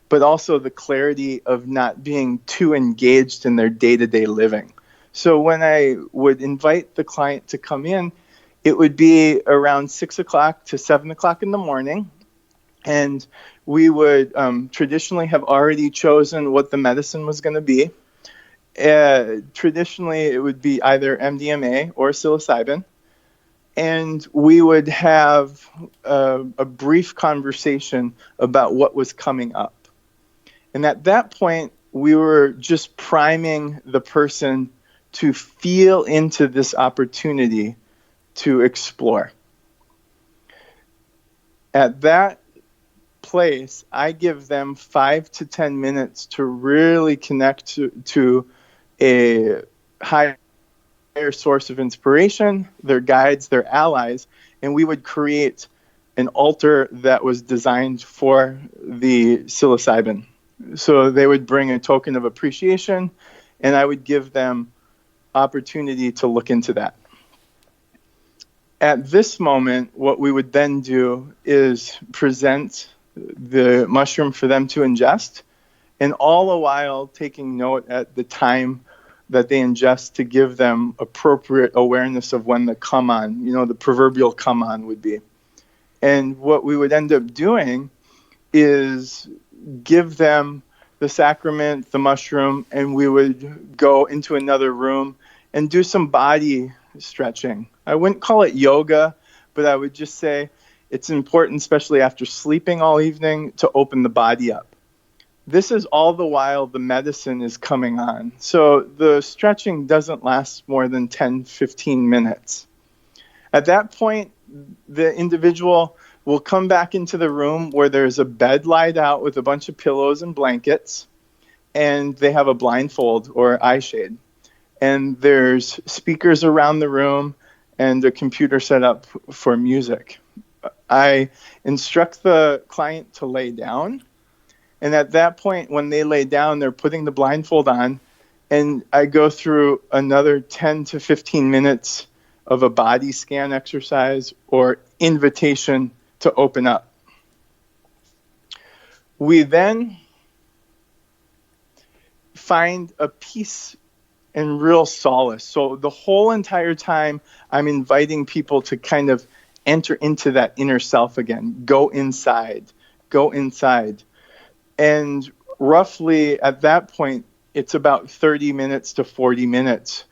but also the clarity of not being too engaged in their day-to-day living. So when I would invite the client to come in, it would be around 6 o'clock to 7 o'clock in the morning. And we would traditionally have already chosen what the medicine was going to be. Traditionally, it would be either MDMA or psilocybin. And we would have a brief conversation about what was coming up. And at that point, we were just priming the person to feel into this opportunity to explore. At that place, I give them 5 to 10 minutes to really connect to a higher source of inspiration, their guides, their allies, and we would create an altar that was designed for the psilocybin. So they would bring a token of appreciation, and I would give them opportunity to look into that. At this moment, what we would then do is present the mushroom for them to ingest, and all the while taking note at the time that they ingest to give them appropriate awareness of when the come on, the proverbial come on would be. And what we would end up doing is give them the sacrament, the mushroom, and we would go into another room and do some body stretching. I wouldn't call it yoga, but I would just say it's important, especially after sleeping all evening, to open the body up. This is all the while the medicine is coming on. So the stretching doesn't last more than 10, 15 minutes. At that point, the individual will come back into the room where there's a bed laid out with a bunch of pillows and blankets, and they have a blindfold or eye shade. And there's speakers around the room and a computer set up for music. I instruct the client to lay down. And at that point, when they lay down, they're putting the blindfold on. And I go through another 10 to 15 minutes of a body scan exercise or invitation to open up. We then find a peace and real solace. So the whole entire time, I'm inviting people to kind of enter into that inner self again. Go inside. Go inside. And roughly at that point, it's about 30 minutes to 40 minutes.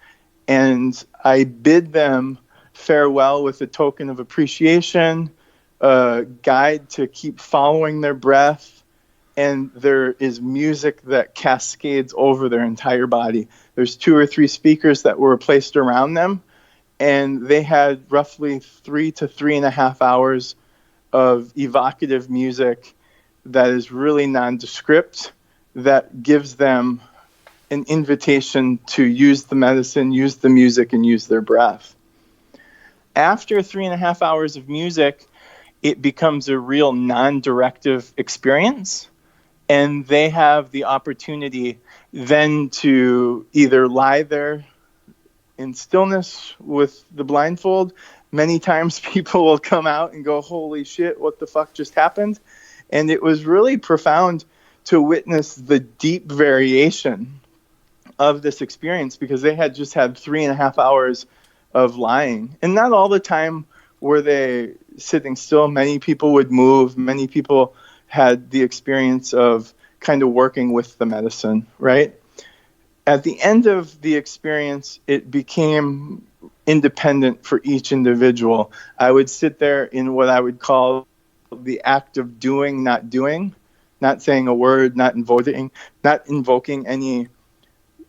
And I bid them farewell with a token of appreciation, a guide to keep following their breath, and there is music that cascades over their entire body. There's 2 or 3 speakers that were placed around them, and they had roughly 3 to 3.5 hours of evocative music that is really nondescript, that gives them an invitation to use the medicine, use the music, and use their breath. After 3.5 hours of music, it becomes a real non-directive experience, and they have the opportunity then to either lie there in stillness with the blindfold. Many times people will come out and go, holy shit, what the fuck just happened? And it was really profound to witness the deep variation of this experience, because they had just had 3.5 hours of lying. And not all the time were they sitting still. Many people would move. Many people had the experience of kind of working with the medicine, right? At the end of the experience, it became independent for each individual. I would sit there in what I would call the act of doing, not saying a word, not invoking any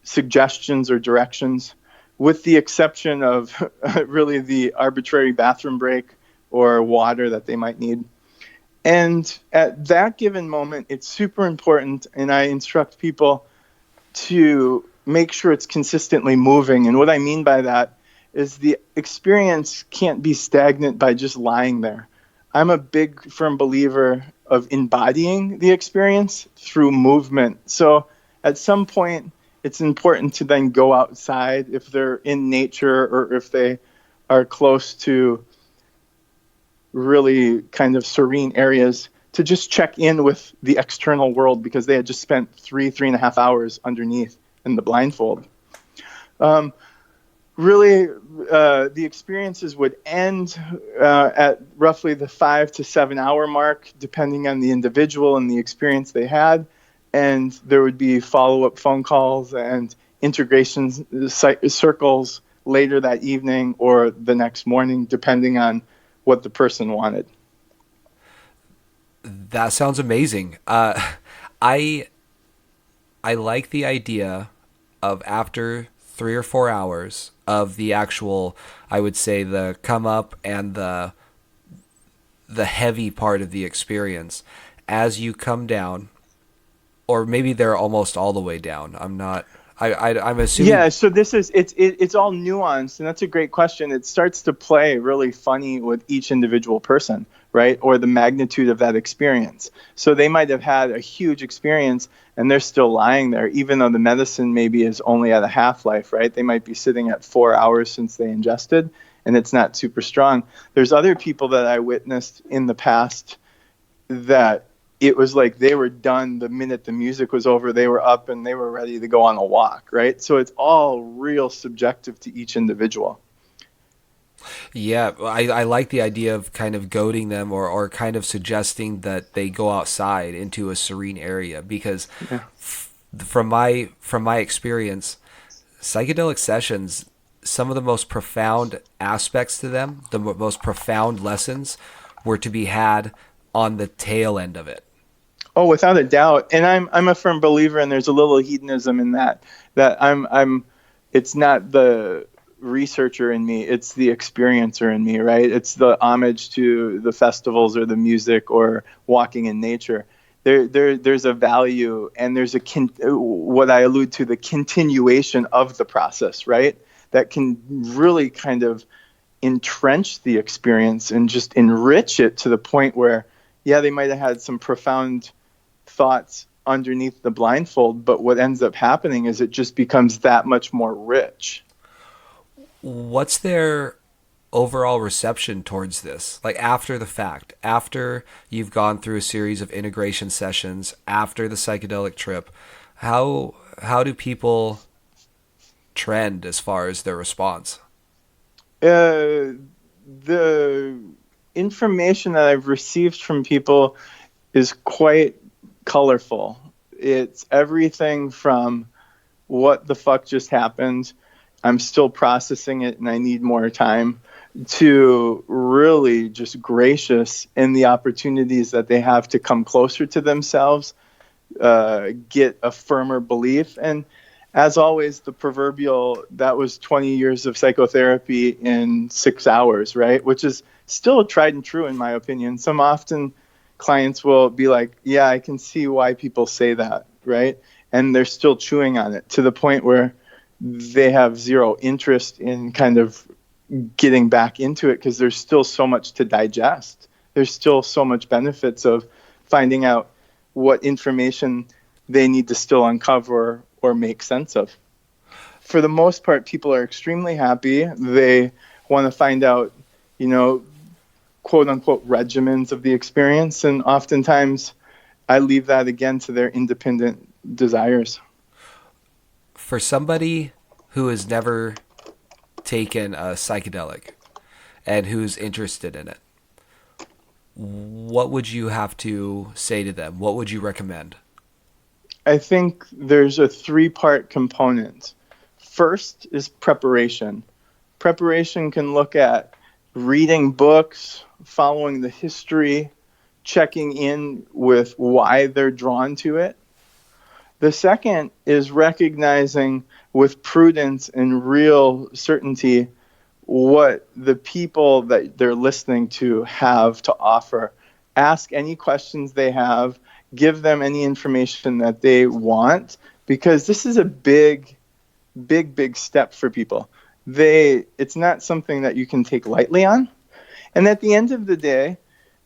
suggestions or directions, with the exception of really the arbitrary bathroom break or water that they might need. And at that given moment, it's super important, and I instruct people to make sure it's consistently moving. And what I mean by that is the experience can't be stagnant by just lying there. I'm a big, firm believer of embodying the experience through movement. So at some point, it's important to then go outside if they're in nature or if they are close to really kind of serene areas, to just check in with the external world, because they had just spent 3.5 hours underneath in the blindfold. Really, the experiences would end at roughly the 5 to 7 hour mark, depending on the individual and the experience they had. And there would be follow-up phone calls and integration circles later that evening or the next morning, depending on what the person wanted. That sounds amazing. I like the idea of after 3 or 4 hours of the actual, I would say, the come up and the heavy part of the experience, as you come down, or maybe they're almost all the way down. I'm assuming. Yeah, so it's all nuanced, and that's a great question. It starts to play really funny with each individual person, right? Or the magnitude of that experience. So they might have had a huge experience and they're still lying there, even though the medicine maybe is only at a half-life, right? They might be sitting at 4 hours since they ingested, and it's not super strong. There's other people that I witnessed in the past that it was like they were done the minute the music was over. They were up and they were ready to go on a walk, right? So it's all real subjective to each individual. Yeah, I like the idea of kind of goading them or kind of suggesting that they go outside into a serene area because Yeah. from my experience, psychedelic sessions, some of the most profound aspects to them, the most profound lessons were to be had on the tail end of it. Oh, without a doubt. And I'm a firm believer, and there's a little hedonism in that. That I'm. It's not the researcher in me; it's the experiencer in me, right? It's the homage to the festivals or the music or walking in nature. There's a value, and there's what I allude to, the continuation of the process, right? That can really kind of entrench the experience and just enrich it to the point where, yeah, they might have had some profound thoughts underneath the blindfold, but what ends up happening is it just becomes that much more rich. What's their overall reception towards this? Like after the fact, after you've gone through a series of integration sessions, after the psychedelic trip, how do people trend as far as their response? The information that I've received from people is quite colorful. It's everything from what the fuck just happened, I'm still processing it and I need more time, to really just gracious in the opportunities that they have to come closer to themselves, get a firmer belief. And as always, the proverbial, that was 20 years of psychotherapy in 6 hours, right? Which is still tried and true in my opinion. Some often clients will be like, yeah, I can see why people say that, right? And they're still chewing on it to the point where they have zero interest in kind of getting back into it because there's still so much to digest. There's still so much benefits of finding out what information they need to still uncover or make sense of. For the most part, people are extremely happy. They want to find out, quote unquote regimens of the experience. And oftentimes I leave that again to their independent desires. For somebody who has never taken a psychedelic and who's interested in it, what would you have to say to them? What would you recommend? I think there's a 3-part component. First is preparation. Preparation can look at reading books, following the history, checking in with why they're drawn to it. The second is recognizing with prudence and real certainty what the people that they're listening to have to offer. Ask any questions they have, give them any information that they want, because this is a big step for people. It's not something that you can take lightly on. And at the end of the day,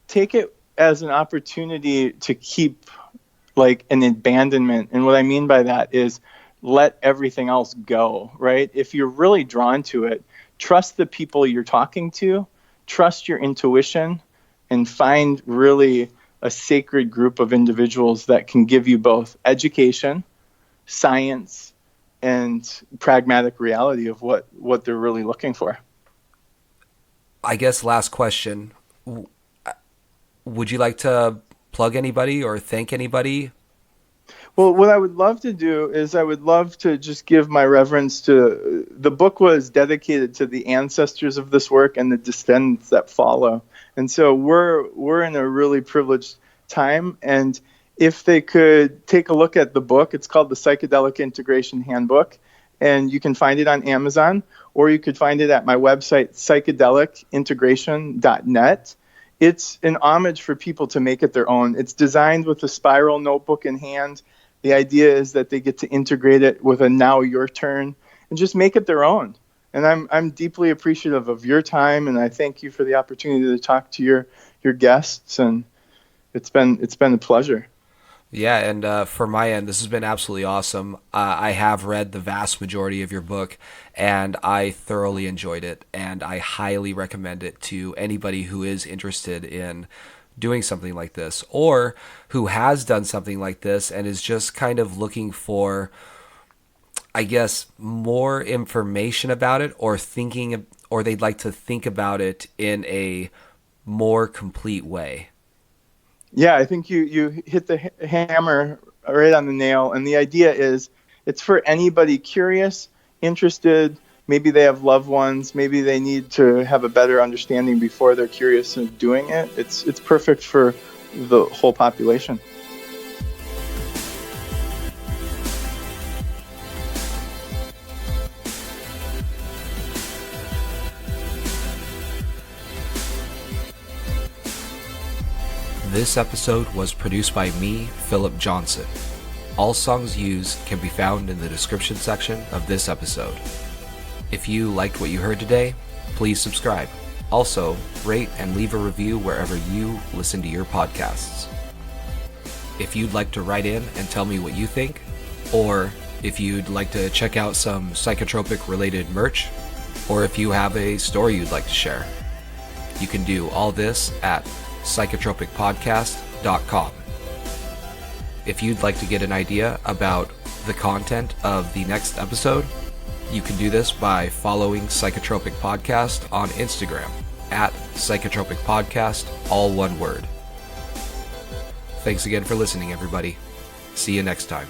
take it as an opportunity to keep like an abandonment. And what I mean by that is let everything else go, right? If you're really drawn to it, trust the people you're talking to, trust your intuition, and find really a sacred group of individuals that can give you both education, science, and pragmatic reality of what they're really looking for. I guess last question. Would you like to plug anybody or thank anybody? Well, what I would love to do is I would love to just give my reverence to the book was dedicated to the ancestors of this work and the descendants that follow. And so we're in a really privileged time. And if they could take a look at the book, it's called the Psychedelic Integration Handbook, and you can find it on Amazon, or you could find it at my website, psychedelicintegration.net. It's an homage for people to make it their own. It's designed with a spiral notebook in hand. The idea is that they get to integrate it with a now your turn and just make it their own. And I'm deeply appreciative of your time, and I thank you for the opportunity to talk to your guests, and it's been a pleasure. Yeah, and for my end, this has been absolutely awesome. I have read the vast majority of your book, and I thoroughly enjoyed it, and I highly recommend it to anybody who is interested in doing something like this, or who has done something like this and is just kind of looking for, I guess, more information about it, or they'd like to think about it in a more complete way. Yeah, I think you hit the hammer right on the nail. And the idea is it's for anybody curious, interested. Maybe they have loved ones. Maybe they need to have a better understanding before they're curious of doing it. It's perfect for the whole population. This episode was produced by me, Philip Johnson. All songs used can be found in the description section of this episode. If you liked what you heard today, please subscribe. Also, rate and leave a review wherever you listen to your podcasts. If you'd like to write in and tell me what you think, or if you'd like to check out some psychotropic related merch, or if you have a story you'd like to share, you can do all this at psychotropicpodcast.com. If you'd like to get an idea about the content of the next episode, you can do this by following Psychotropic Podcast on Instagram at Psychotropic Podcast, all one word. Thanks again for listening, everybody. See you next time.